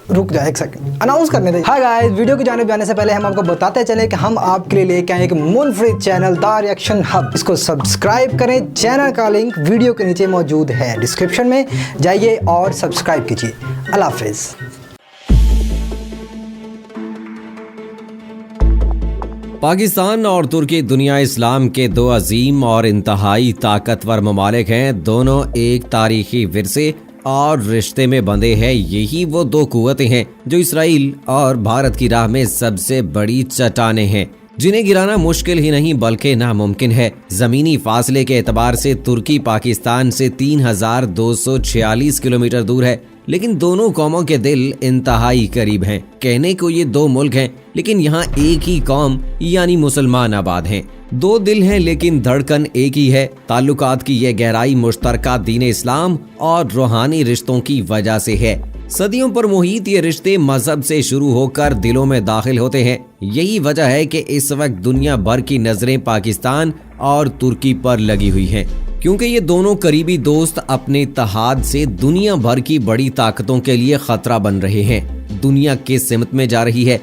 रुक जाए एक सेकंड, अनाउंस करने दे। हाय गाइस, वीडियो की जाने जाने से पहले हम आपको बताते चले कि हम आपके लिए लेके आए एक मुनफरिद चैनल द रिएक्शन हब। इसको सब्सक्राइब करें, चैनल का लिंक वीडियो के नीचे मौजूद है, डिस्क्रिप्शन में जाइए और सब्सक्राइब कीजिए। अल्लाह हाफिज़। पाकिस्तान और तुर्की दुनिया इस्लाम के दो अजीम और इंतहाई ताकतवर ममालिक हैं। दोनों एक तारीखी विरसे और रिश्ते में बंधे हैं। यही वो दो कुव्वतें हैं जो इसराइल और भारत की राह में सबसे बड़ी चट्टानें हैं, जिन्हें गिराना मुश्किल ही नहीं बल्कि नामुमकिन है। जमीनी फासले के एतबार से तुर्की पाकिस्तान से 3246 किलोमीटर दूर है, लेकिन दोनों कौमों के दिल इंतहाई करीब हैं। कहने को ये दो मुल्क हैं, लेकिन यहाँ एक ही कौम यानी मुसलमान आबाद हैं। दो दिल हैं लेकिन धड़कन एक ही है। ताल्लुकात की ये गहराई मुश्तरका दीन इस्लाम और रूहानी रिश्तों की वजह से है। सदियों पर मुहित ये रिश्ते मजहब से शुरू होकर दिलों में दाखिल होते हैं। यही वजह है कि इस वक्त दुनिया भर की नजरें पाकिस्तान और तुर्की पर लगी हुई हैं, क्योंकि ये दोनों करीबी दोस्त अपने इत्तेहाद से दुनिया भर की बड़ी ताकतों के लिए खतरा बन रहे हैं। दुनिया किस सिमत में जा रही है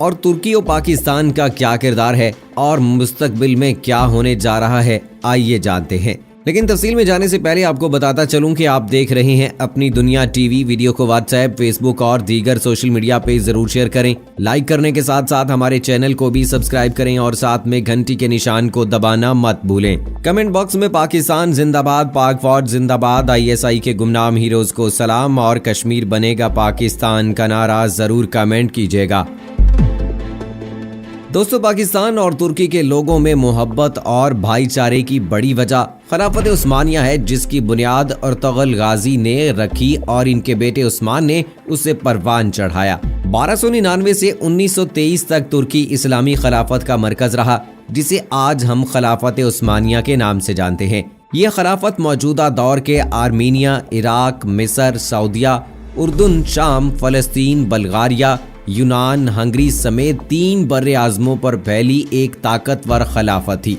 और तुर्की और पाकिस्तान का क्या किरदार है और मुस्तकबिल में क्या होने जा रहा है, आइए जानते हैं। लेकिन तफसील में जाने से पहले आपको बताता चलूं कि आप देख रहे हैं अपनी दुनिया टीवी। वीडियो को व्हाट्सएप, फेसबुक और दीगर सोशल मीडिया पे जरूर शेयर करें। लाइक करने के साथ साथ हमारे चैनल को भी सब्सक्राइब करें और साथ में घंटी के निशान को दबाना मत भूलें। कमेंट बॉक्स में पाकिस्तान जिंदाबाद, पाक फौज जिंदाबाद, ISI के गुमनाम हीरोज को सलाम और कश्मीर बनेगा पाकिस्तान का नारा जरूर कमेंट कीजिएगा। दोस्तों, पाकिस्तान और तुर्की के लोगों में मोहब्बत और भाईचारे की बड़ी वजह खिलाफत उस्मानिया है, जिसकी बुनियाद अर्तुगरुल गाजी ने रखी और इनके बेटे उस्मान ने उसे परवान चढ़ाया। 1299 से 1923 तक तुर्की इस्लामी खिलाफत का मरकज रहा, जिसे आज हम खिलाफत उस्मानिया के नाम से जानते हैं। ये खिलाफत मौजूदा दौर के आर्मीनिया, इराक, मिस्र, सऊदिया, उर्दून, शाम, फलस्तीन, बल्गारिया, यूनान, हंगरी समेत 3 बर्रे आज़मों पर फैली एक ताकतवर खिलाफत थी।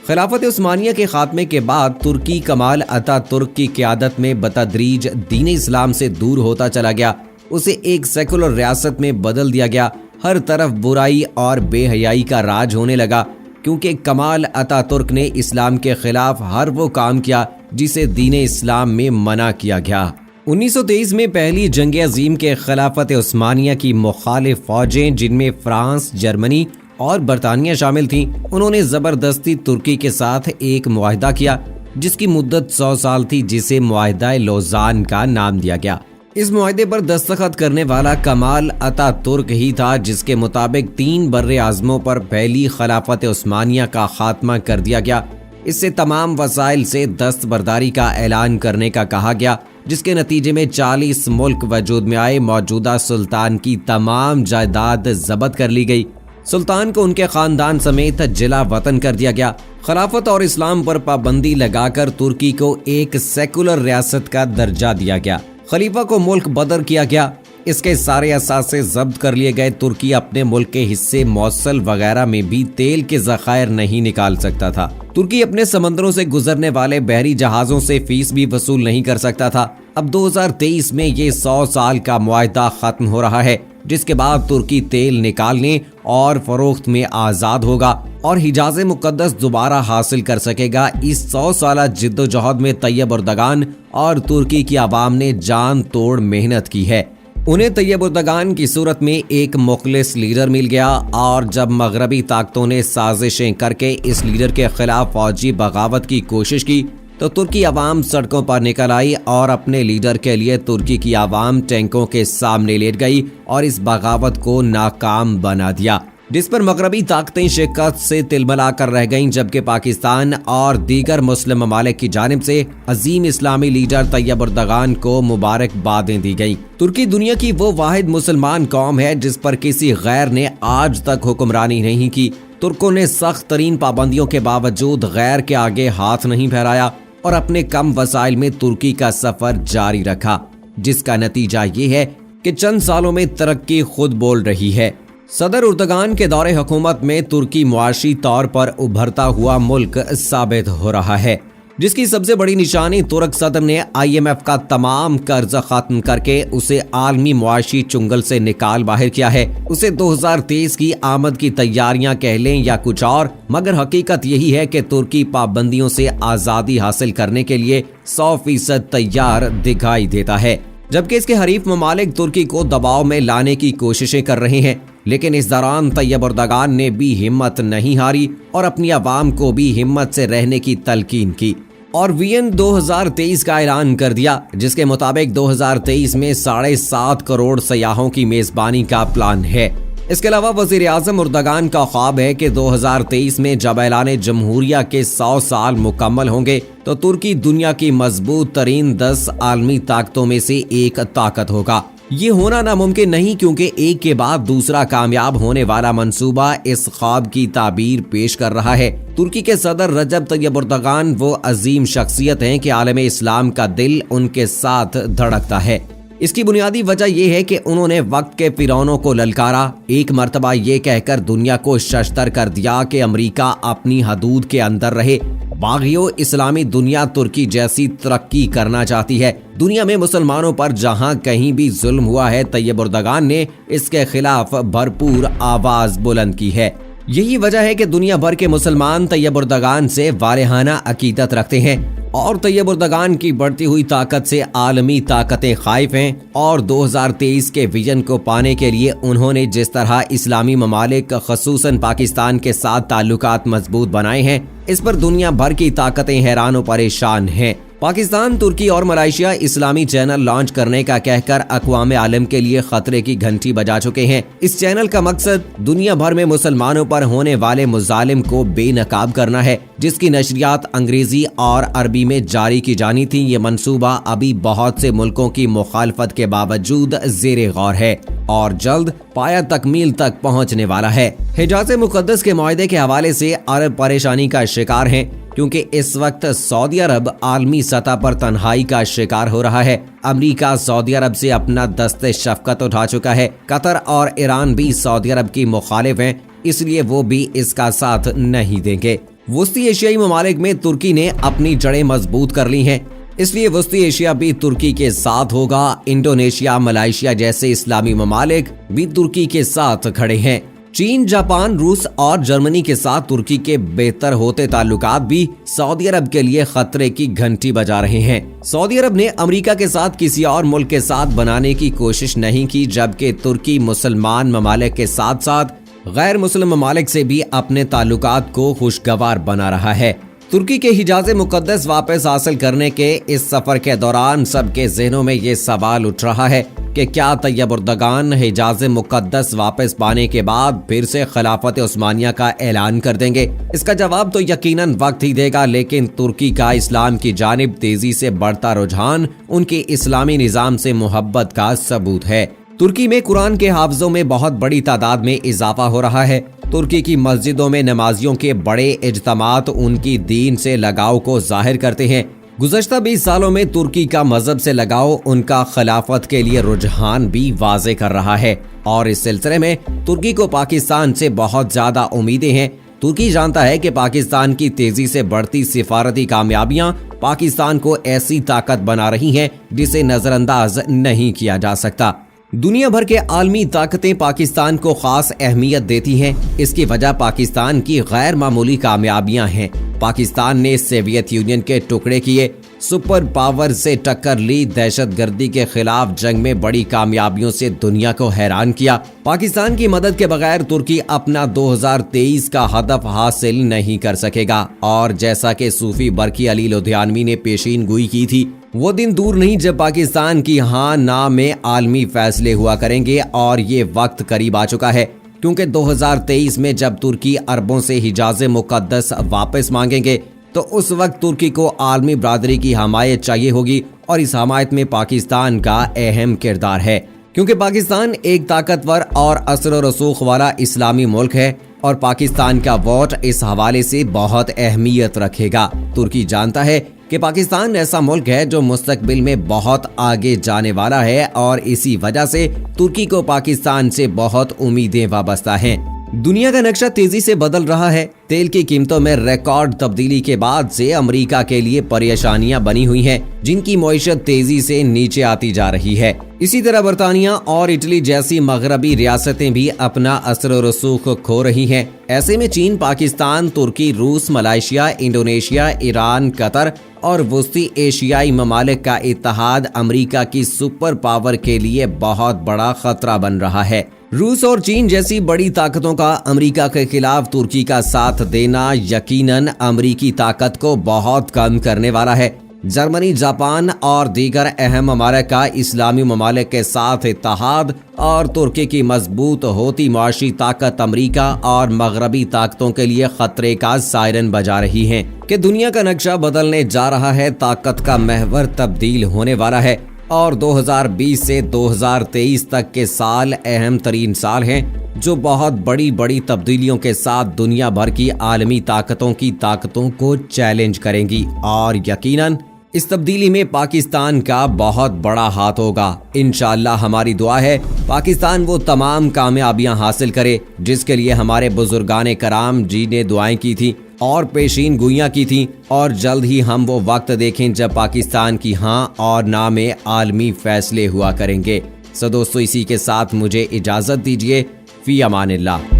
खिलाफत उस्मानिया के खात्मे के बाद तुर्की कमाल अतातुर्क की क़यादत में बतदरीज दीन इस्लाम से दूर होता चला गया। उसे एक सेकुलर रियासत में बदल दिया गया। हर तरफ बुराई और बेहयाई का राज होने लगा, क्योंकि कमाल अतातुर्क ने इस्लाम के खिलाफ हर वो काम किया जिसे दीन इस्लाम में मना किया गया। 1923 में पहली जंग अजीम के खिलाफत उस्मानिया की मुखालिफ फौजें, जिनमें फ्रांस, जर्मनी और बरतानिया शामिल थीं, उन्होंने ज़बरदस्ती तुर्की के साथ एक मुआहिदा किया जिसकी मुद्दत 100 साल थी, जिसे मुआहिदा लोज़ान का नाम दिया गया। इस मुआहिदे पर दस्तखत करने वाला कमाल अतातुर्क ही था, जिसके मुताबिक 3 बर्रे आज़मों पर फैली खिलाफत उस्मानिया का खात्मा कर दिया गया। इससे तमाम वसाइल से दस्तबरदारी का ऐलान करने का कहा गया, जिसके नतीजे में 40 मुल्क वजूद में आए। मौजूदा सुल्तान की तमाम जायदाद जब्त कर ली गई। सुल्तान को उनके खानदान समेत जिला वतन कर दिया गया। खिलाफत और इस्लाम पर पाबंदी लगाकर तुर्की को एक सेकुलर रियासत का दर्जा दिया गया। खलीफा को मुल्क बदर किया गया। इसके सारे असासे जब्त कर लिए गए। तुर्की अपने मुल्क के हिस्से मौसल वगैरह में भी तेल के ज़खायर नहीं निकाल सकता था। तुर्की अपने समंदरों से गुजरने वाले बहरी जहाज़ों से फीस भी वसूल नहीं कर सकता था। अब 2023 में ये 100 साल का मुआहिदा खत्म हो रहा है, जिसके बाद तुर्की तेल निकालने और फरोख्त में आज़ाद होगा और हिजाज़ मुक़द्दस दोबारा हासिल कर सकेगा। इस 100 साला जिद्दोजहद में तैयब एर्दोगान और तुर्की की आवाम ने जान तोड़ मेहनत की है। उन्हें तैयब एर्दोगान की सूरत में एक मुखलिस लीडर मिल गया, और जब मगरबी ताकतों ने साजिशें करके इस लीडर के खिलाफ फौजी बगावत की कोशिश की, तो तुर्की आवाम सड़कों पर निकल आई और अपने लीडर के लिए तुर्की की आवाम टैंकों के सामने लेट गई और इस बगावत को नाकाम बना दिया, जिस पर मगरबी ताकतें शिकस्त से तिलमिला कर रह गईं। जबकि पाकिस्तान और दीगर मुस्लिम ममालिक की जानिब से अजीम इस्लामी लीडर तैयब एर्दोगान को मुबारकबादें दी गईं। तुर्की दुनिया की वो वाहिद मुसलमान कौम है जिस पर किसी गैर ने आज तक हुक्मरानी नहीं की। तुर्कों ने सख्त तरीन पाबंदियों के बावजूद गैर के आगे हाथ नहीं फहराया और अपने कम वसाइल में तुर्की का सफर जारी रखा, जिसका नतीजा ये है कि चंद सालों में तरक्की खुद बोल रही है। सदर एर्दोगान के दौरे हुकूमत में तुर्की मुआशी तौर पर उभरता हुआ मुल्क साबित हो रहा है। जिसकी सबसे बड़ी निशानी तुर्क सदर ने IMF का तमाम कर्ज खत्म करके उसे आलमी मुआशी चुंगल से निकाल बाहर किया है। उसे 2023 की आमद की तैयारियां कह लें या कुछ और, मगर हकीकत यही है कि तुर्की पाबंदियों से आजादी हासिल करने के लिए 100% तैयार दिखाई देता है, जबकि इसके हरीफ ममालिक तुर्की को दबाव में लाने की कोशिशें कर रहे हैं। लेकिन इस दौरान तैयब एर्दोगान ने भी हिम्मत नहीं हारी और अपनी आवाम को भी हिम्मत से रहने की तलकीन की और वियन 2023 का ऐलान कर दिया, जिसके मुताबिक 2023 में 7.5 करोड़ सयाहों की मेजबानी का प्लान है। इसके अलावा वजीर आजम एर्दोगान का ख्वाब है कि 2023 में जब ऐलान जमहूरिया के 100 साल मुकम्मल होंगे तो तुर्की दुनिया की मजबूत तरीन 10 आलमी ताकतों में से एक ताकत होगा। ये होना नामुमकिन नहीं, क्योंकि एक के बाद दूसरा कामयाब होने वाला मंसूबा इस ख्वाब की ताबीर पेश कर रहा है। तुर्की के सदर रजब तैयब एर्दोगान वो अजीम शख्सियत हैं कि आलम इस्लाम का दिल उनके साथ धड़कता है। इसकी बुनियादी वजह यह है कि उन्होंने वक्त के फिरौनों को ललकारा, एक मर्तबा ये कहकर दुनिया को शशतर कर दिया कि अमेरिका अपनी हदूद के अंदर रहे। बागियो, इस्लामी दुनिया तुर्की जैसी तरक्की करना चाहती है। दुनिया में मुसलमानों पर जहां कहीं भी जुल्म हुआ है, तैयब एर्दोगान ने इसके खिलाफ भरपूर आवाज बुलंद की है। यही वजह है कि दुनिया भर के मुसलमान तैयब एर्दोगान से वारिहाना अकीदत रखते हैं और तैयब एर्दोगान की बढ़ती हुई ताकत से आलमी ताकतें खाइफ हैं। और 2023 के विजन को पाने के लिए उन्होंने जिस तरह इस्लामी ममालिक खसूसन पाकिस्तान के साथ ताल्लुकात मजबूत बनाए हैं, इस पर दुनिया भर की ताकतें हैरान और परेशान हैं। पाकिस्तान, तुर्की और मलेशिया इस्लामी चैनल लॉन्च करने का कहकर अक़वाम आलम के लिए खतरे की घंटी बजा चुके हैं। इस चैनल का मकसद दुनिया भर में मुसलमानों पर होने वाले मुजालिम को बेनकाब करना है, जिसकी नशरियात अंग्रेजी और अरबी में जारी की जानी थी। ये मंसूबा अभी बहुत से मुल्कों की मुखालफत के बावजूद ज़ेरे गौर है और जल्द पाया तकमील तक पहुँचने वाला है। हिजाज़ मुक़द्दस के मुआहदे के हवाले से अरब परेशानी का शिकार हैं, क्योंकि इस वक्त सऊदी अरब आलमी सतह पर तन्हाई का शिकार हो रहा है। अमेरिका सऊदी अरब से अपना दस्ते शफकत उठा चुका है। कतर और ईरान भी सऊदी अरब की मुखालिफ हैं, इसलिए वो भी इसका साथ नहीं देंगे। वस्ती एशियाई ममालिक में तुर्की ने अपनी जड़ें मजबूत कर ली हैं, इसलिए वस्ती एशिया भी तुर्की के साथ होगा। इंडोनेशिया, मलेशिया जैसे इस्लामी ममालिक भी तुर्की के साथ खड़े हैं। चीन, जापान, रूस और जर्मनी के साथ तुर्की के बेहतर होते ताल्लुकात भी सऊदी अरब के लिए खतरे की घंटी बजा रहे हैं। सऊदी अरब ने अमेरिका के साथ किसी और मुल्क के साथ बनाने की कोशिश नहीं की, जबकि तुर्की मुसलमान ममालिक के साथ साथ गैर मुस्लिम ममालिक से भी अपने ताल्लुकात को खुशगवार बना रहा है। तुर्की के हिजाज़े मुक़द्दस वापस हासिल करने के इस सफर के दौरान सबके ज़हनों में ये सवाल उठ रहा है कि क्या तैयब एर्दोगान हिजाज़े मुक़द्दस वापस पाने के बाद फिर से खिलाफत उस्मानिया का ऐलान कर देंगे? इसका जवाब तो यकीनन वक्त ही देगा, लेकिन तुर्की का इस्लाम की जानिब तेजी से बढ़ता रुझान उनके इस्लामी निज़ाम से मोहब्बत का सबूत है। तुर्की में कुरान के हाफिज़ों में बहुत बड़ी तादाद में इजाफा हो रहा है। तुर्की की मस्जिदों में नमाजियों के बड़े इज्तिमात उनकी दीन से लगाव को जाहिर करते हैं। गुज़श्ता 20 सालों में तुर्की का मजहब से लगाव उनका खिलाफत के लिए रुझान भी वाज़े कर रहा है और इस सिलसिले में तुर्की को पाकिस्तान से बहुत ज्यादा उम्मीदें हैं। तुर्की जानता है कि पाकिस्तान की तेजी से बढ़ती सिफारती कामयाबियां पाकिस्तान को ऐसी ताकत बना रही हैं जिसे नजरअंदाज नहीं किया जा सकता। दुनिया भर के आलमी ताकतें पाकिस्तान को खास अहमियत देती हैं। इसकी वजह पाकिस्तान की गैर मामूली कामयाबियां हैं। पाकिस्तान ने सोवियत यूनियन के टुकड़े किए, सुपर पावर से टक्कर ली, दहशतगर्दी के खिलाफ जंग में बड़ी कामयाबियों से दुनिया को हैरान किया। पाकिस्तान की मदद के बगैर तुर्की अपना 2023 का हदफ हासिल नहीं कर सकेगा और जैसा कि सूफी बरकी अली लुधियानवी ने पेशीन गोई की थी, वो दिन दूर नहीं जब पाकिस्तान की हाँ ना में आलमी फैसले हुआ करेंगे और ये वक्त करीब आ चुका है, क्योंकि 2023 में जब तुर्की अरबों से हिजाज़े मुक़द्दस वापस मांगेंगे तो उस वक्त तुर्की को आलमी बरादरी की हमायत चाहिए होगी और इस हमायत में पाकिस्तान का अहम किरदार है, क्योंकि पाकिस्तान एक ताकतवर और असर व रसूख वाला इस्लामी मुल्क है और पाकिस्तान का वोट इस हवाले से बहुत अहमियत रखेगा। तुर्की जानता है कि पाकिस्तान ऐसा मुल्क है जो मुस्तकबिल में बहुत आगे जाने वाला है और इसी वजह से तुर्की को पाकिस्तान से बहुत उम्मीदें वाबस्ता हैं। दुनिया का नक्शा तेजी से बदल रहा है। तेल की कीमतों में रिकॉर्ड तब्दीली के बाद से अमेरिका के लिए परेशानियां बनी हुई हैं, जिनकी मईशत तेजी से नीचे आती जा रही है। इसी तरह बर्तानिया और इटली जैसी मगरबी रियासतें भी अपना असर और रसूख खो रही हैं। ऐसे में चीन, पाकिस्तान, तुर्की, रूस, मलेशिया, इंडोनेशिया, ईरान, कतर और वस्ती एशियाई ममालिक का इत्तेहाद अमेरिका की सुपर पावर के लिए बहुत बड़ा खतरा बन रहा है। रूस और चीन जैसी बड़ी ताकतों का अमेरिका के खिलाफ तुर्की का साथ देना यकीनन अमेरिकी ताकत को बहुत कम करने वाला है। जर्मनी, जापान और दीगर अहम ममालिक का इस्लामी ममालिक के साथ इत्तेहाद और तुर्की की मजबूत होती मुआशी ताकत अमेरिका और मगरबी ताकतों के लिए खतरे का सायरन बजा रही हैं कि दुनिया का नक्शा बदलने जा रहा है, ताकत का महवर तब्दील होने वाला है और 2020 से 2023 तक के साल अहम तरीन साल हैं, जो बहुत बड़ी बड़ी तब्दीलियों के साथ दुनिया भर की आलमी ताकतों की ताकतों को चैलेंज करेंगी और यकीनन इस तब्दीली में पाकिस्तान का बहुत बड़ा हाथ होगा। इंशाअल्लाह हमारी दुआ है पाकिस्तान वो तमाम कामयाबियां हासिल करे जिसके लिए हमारे बुजुर्गाने कराम जी ने दुआएं की थी और पेशीन गोइयां की थी, और जल्द ही हम वो वक्त देखें जब पाकिस्तान की हाँ और ना में आलमी फैसले हुआ करेंगे। सो दोस्तों, इसी के साथ मुझे इजाजत दीजिए। फी अमानिल्लाह।